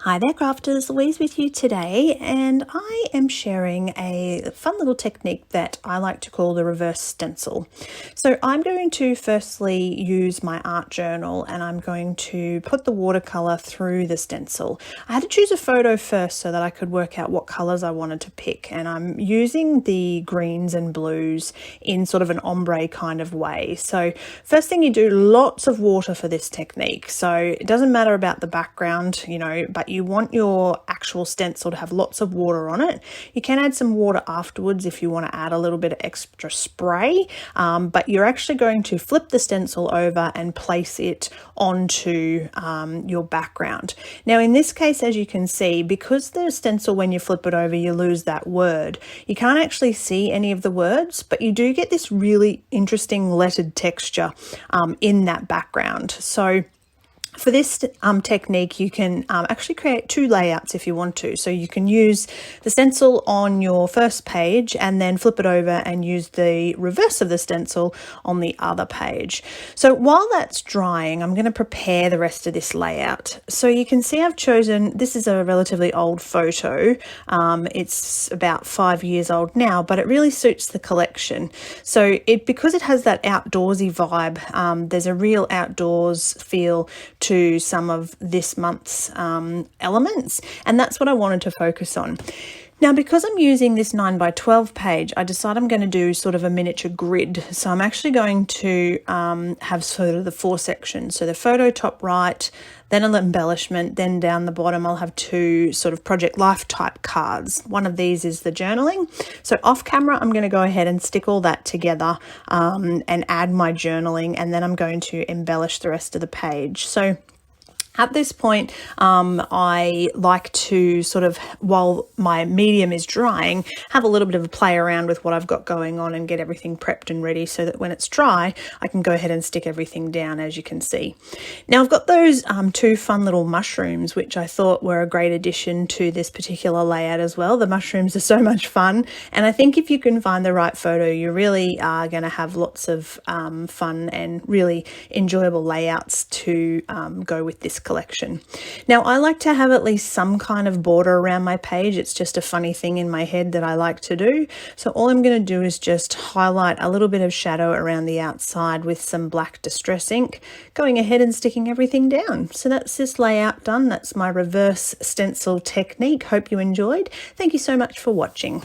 Hi there crafters, Louise with you today, and I am sharing a fun little technique that I like to call the reverse stencil. So I'm going to firstly use my art journal and I'm going to put the watercolor through the stencil. I had to choose a photo first so that I could work out what colors I wanted to pick, and I'm using the greens and blues in sort of an ombre kind of way. So first thing you do, lots of water for this technique. So it doesn't matter about the background, but you want your actual stencil to have lots of water on it. You can add some water afterwards if you want to add a little bit of extra spray, but you're actually going to flip the stencil over and place it onto your background. Now in this case, as you can see, because the stencil, when you flip it over, you lose that word. You can't actually see any of the words, but you do get this really interesting lettered texture in that background. So for this technique, you can actually create two layouts if you want to. So you can use the stencil on your first page and then flip it over and use the reverse of the stencil on the other page. So while that's drying, I'm going to prepare the rest of this layout. So you can see I've chosen, this is a relatively old photo. It's about 5 years old now, but it really suits the collection. So because it has that outdoorsy vibe, there's a real outdoors feel to some of this month's elements, and that's what I wanted to focus on. Now, because I'm using this 9x12 page, I decided I'm going to do sort of a miniature grid. So I'm actually going to have sort of the 4 sections. So the photo top right, then an embellishment, then down the bottom I'll have 2 sort of project life type cards. One of these is the journaling. So off camera, I'm going to go ahead and stick all that together and add my journaling, and then I'm going to embellish the rest of the page. So at this point, I like to sort of, while my medium is drying, have a little bit of a play around with what I've got going on and get everything prepped and ready so that when it's dry, I can go ahead and stick everything down, as you can see. Now I've got those 2 fun little mushrooms, which I thought were a great addition to this particular layout as well. The mushrooms are so much fun, and I think if you can find the right photo, you really are going to have lots of fun and really enjoyable layouts to go with this collection. Now I like to have at least some kind of border around my page. It's just a funny thing in my head that I like to do. So all I'm going to do is just highlight a little bit of shadow around the outside with some black distress ink, going ahead and sticking everything down. So that's this layout done. That's my reverse stencil technique. Hope you enjoyed. Thank you so much for watching.